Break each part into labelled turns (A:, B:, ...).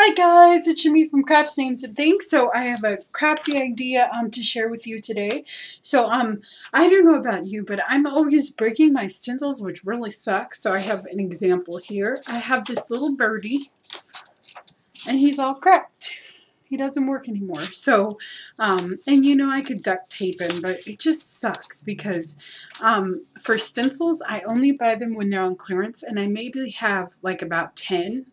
A: Hi guys, it's Jimmy from Crafts Names and Things. So I have a crafty idea to share with you today. So I don't know about you, but I'm always breaking my stencils, which really sucks. So I have an example here. I have this little birdie, and he's all cracked. He doesn't work anymore. So, and you know I could duct tape him, but it just sucks because for stencils, I only buy them when they're on clearance, and I maybe have like about 10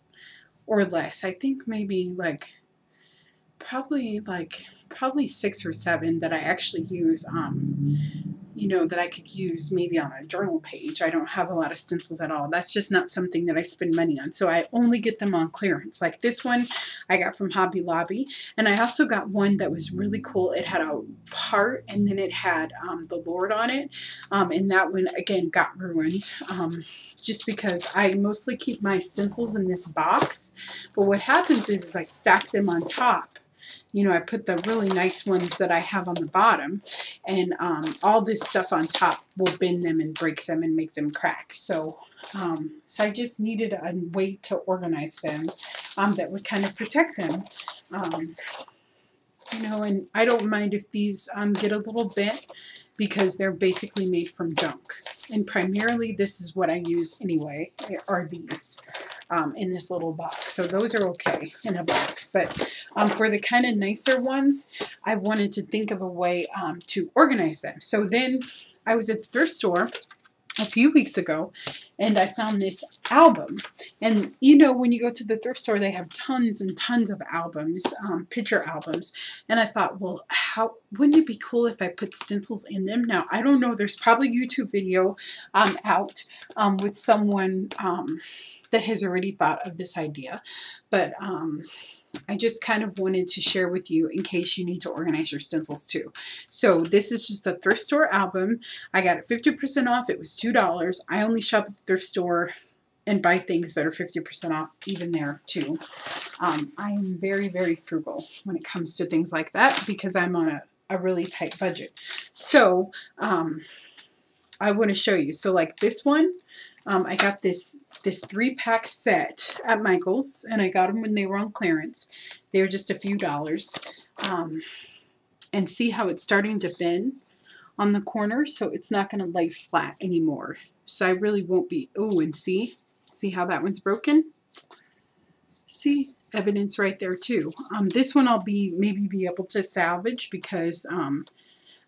A: or less. I think maybe probably 6 or 7 that I actually use, you know, that I could use maybe on a journal page. I don't have a lot of stencils at all. That's just not something that I spend money on. So I only get them on clearance. Like this one I got from Hobby Lobby. And I also got one that was really cool. It had a heart and then it had the Lord on it. And that one, again, got ruined. Just because I mostly keep my stencils in this box. But what happens is I stack them on top. You know, I put the really nice ones that I have on the bottom, and all this stuff on top will bend them and break them and make them crack. So, so I just needed a way to organize them that would kind of protect them. You know, and I don't mind if these get a little bent because they're basically made from junk. And primarily this is what I use anyway, are these in this little box. So those are okay in a box. But for the kind of nicer ones, I wanted to think of a way to organize them. So then I was at the thrift store a few weeks ago, and I found this album. And you know, when you go to the thrift store, they have tons and tons of albums, picture albums. And I thought, well, wouldn't it be cool if I put stencils in them? Now, I don't know, there's probably a YouTube video out with someone that has already thought of this idea. But I just kind of wanted to share with you in case you need to organize your stencils too. So this is just a thrift store album. I got it 50% off. It was $2. I only shop at the thrift store and buy things that are 50% off even there too. I am very, very frugal when it comes to things like that because I'm on a really tight budget. So I want to show you. So like this one, I got this 3-pack set at Michael's, and I got them when they were on clearance. They were just a few dollars. And see how it's starting to bend on the corner, so it's not going to lay flat anymore. So I really won't be, oh, and see how that one's broken? See, evidence right there too. This one I'll maybe be able to salvage because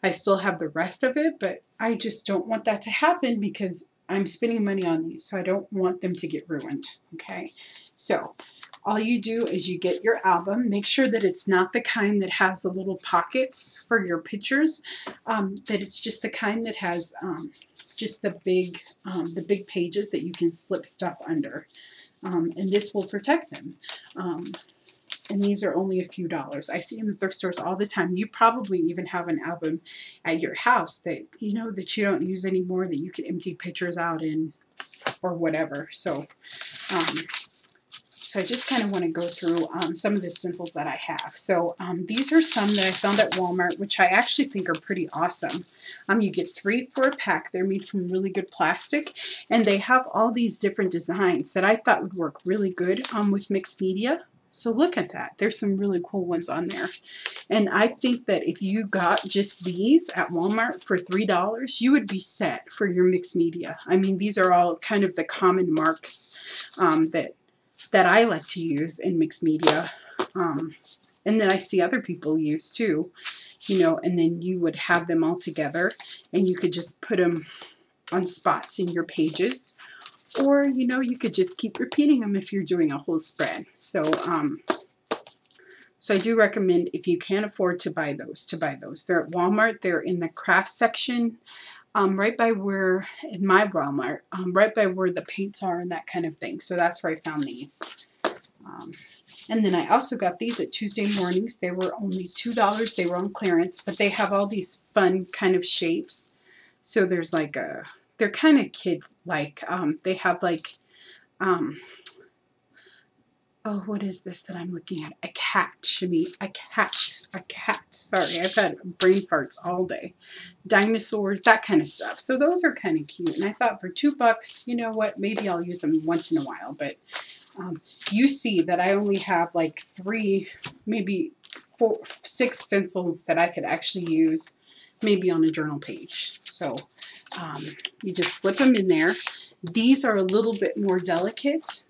A: I still have the rest of it, but I just don't want that to happen because I'm spending money on these, so I don't want them to get ruined, okay? So all you do is you get your album. Make sure that it's not the kind that has the little pockets for your pictures, that it's just the kind that has just the big pages that you can slip stuff under. And this will protect them. And these are only a few dollars. I see in the thrift stores all the time. You probably even have an album at your house that you know that you don't use anymore, that you can empty pictures out in or whatever. So so I just kind of want to go through some of the stencils that I have. So these are some that I found at Walmart, which I actually think are pretty awesome. You get 3 for a pack. They're made from really good plastic, and they have all these different designs that I thought would work really good with mixed media. So look at that. There's some really cool ones on there. And I think that if you got just these at Walmart for $3, you would be set for your mixed media. I mean, these are all kind of the common marks that I like to use in mixed media. And then I see other people use too, you know, and then you would have them all together and you could just put them on spots in your pages. Or, you know, you could just keep repeating them if you're doing a whole spread. So, so I do recommend, if you can't afford to buy those, They're at Walmart. They're in the craft section, right by where, in my Walmart, right by where the paints are and that kind of thing. So that's where I found these. And then I also got these at Tuesday Mornings. They were only $2. They were on clearance, but they have all these fun kind of shapes. So there's like a... They're kind of kid-like. They have like, oh, what is this that I'm looking at? A cat, Shimmy. A cat. Sorry, I've had brain farts all day. Dinosaurs, that kind of stuff. So those are kind of cute. And I thought for $2, you know what, maybe I'll use them once in a while. But you see that I only have like 3, maybe 4, 6 stencils that I could actually use maybe on a journal page. So you just slip them in there. These are a little bit more delicate,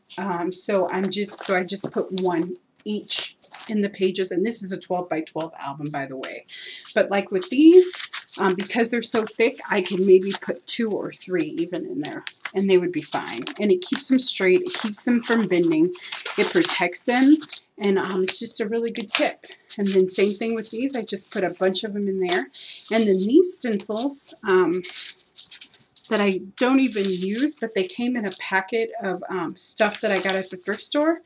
A: so I just put 1 each in the pages, and this is a 12 by 12 album, by the way. But like with these, because they're so thick, I can maybe put 2 or 3 even in there, and they would be fine. And it keeps them straight, it keeps them from bending, it protects them, and it's just a really good tip. And then same thing with these, I just put a bunch of them in there. And then these stencils, that I don't even use, but they came in a packet of stuff that I got at the thrift store,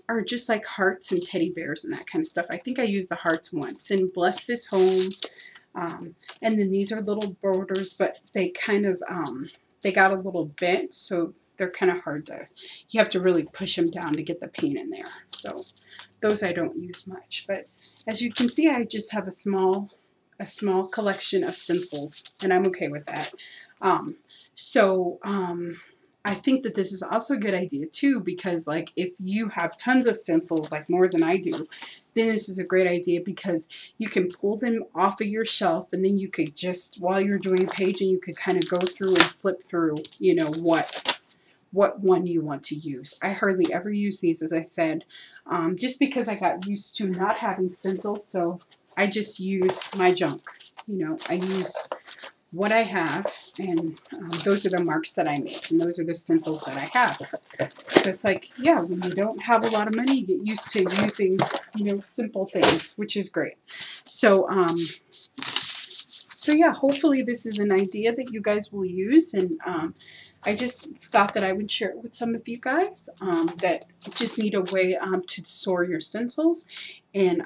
A: are just like hearts and teddy bears and that kind of stuff. I think I used the hearts once, and bless this home. And then these are little borders, but they kind of, they got a little bent, so they're kind of hard to, you have to really push them down to get the paint in there. So those I don't use much. But as you can see, I just have a small collection of stencils, and I'm okay with that. I think that this is also a good idea too, because like if you have tons of stencils, like more than I do, then this is a great idea because you can pull them off of your shelf, and then you could just, while you're doing a page, and you could kind of go through and flip through, you know, what one you want to use. I hardly ever use these, as I said, just because I got used to not having stencils, so I just use my junk. You know, I use what I have, and those are the marks that I make, and those are the stencils that I have. So it's like, yeah, when you don't have a lot of money, you get used to using, you know, simple things, which is great. So, so yeah, hopefully this is an idea that you guys will use, and I just thought that I would share it with some of you guys that just need a way to store your stencils. And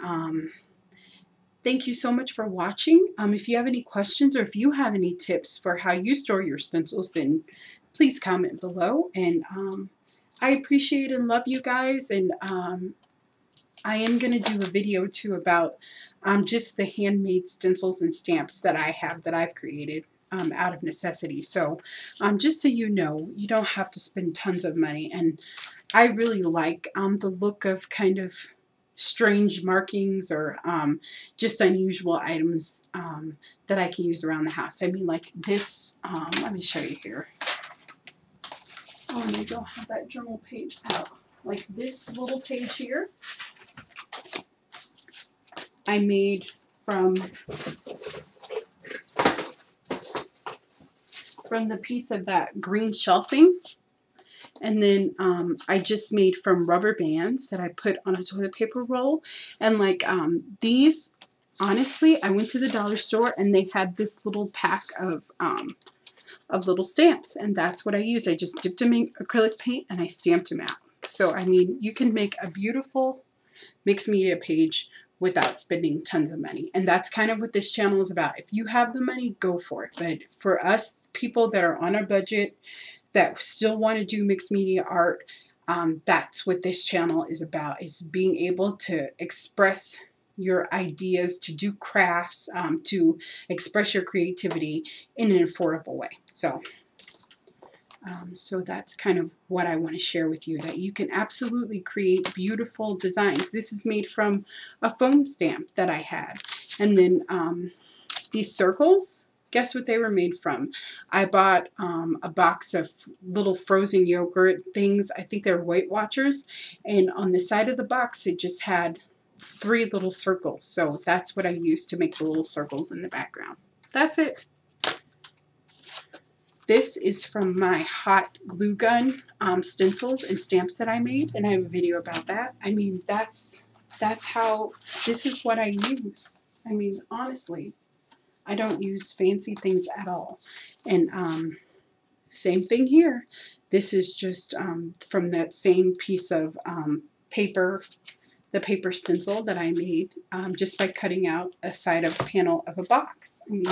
A: thank you so much for watching. If you have any questions, or if you have any tips for how you store your stencils, then please comment below. And I appreciate and love you guys. And I am going to do a video too about just the handmade stencils and stamps that I have, that I've created out of necessity. So just so you know, you don't have to spend tons of money. And I really like the look of kind of strange markings, or just unusual items that I can use around the house. I mean, like this, let me show you here. Oh, and I don't have that journal page out. Like this little page here, I made from the piece of that green shelving. And then I just made from rubber bands that I put on a toilet paper roll. And like these, honestly, I went to the dollar store and they had this little pack of little stamps. And that's what I used. I just dipped them in acrylic paint and I stamped them out. So, I mean, you can make a beautiful mixed media page without spending tons of money. And that's kind of what this channel is about. If you have the money, go for it. But for us people that are on a budget, that still want to do mixed media art, that's what this channel is about, is being able to express your ideas, to do crafts, to express your creativity in an affordable way. So, so that's kind of what I want to share with you, that you can absolutely create beautiful designs. This is made from a foam stamp that I had. And then these circles, guess what they were made from? I bought a box of little frozen yogurt things. I think they're Weight Watchers. And on the side of the box, it just had 3 little circles. So that's what I used to make the little circles in the background. That's it. This is from my hot glue gun stencils and stamps that I made. And I have a video about that. I mean, that's how, this is what I use. I mean, honestly. I don't use fancy things at all. And same thing here. This is just from that same piece of paper, the paper stencil that I made just by cutting out a side of a panel of a box. I mean,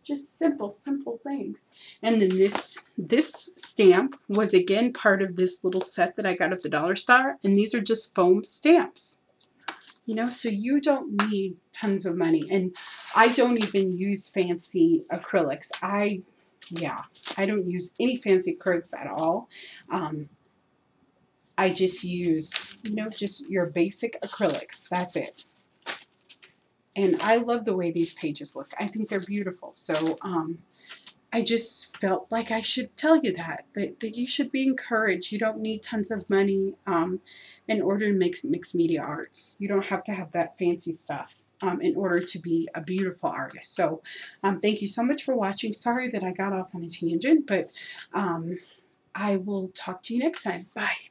A: just simple things. And then this stamp was again part of this little set that I got at the dollar store. And these are just foam stamps. You know, so you don't need tons of money. And I don't even use fancy acrylics. I don't use any fancy acrylics at all. I just use, you know, just your basic acrylics. That's it. And I love the way these pages look. I think they're beautiful. So I just felt like I should tell you that you should be encouraged. You don't need tons of money in order to make mixed media arts. You don't have to have that fancy stuff in order to be a beautiful artist. So thank you so much for watching. Sorry that I got off on a tangent, but I will talk to you next time. Bye.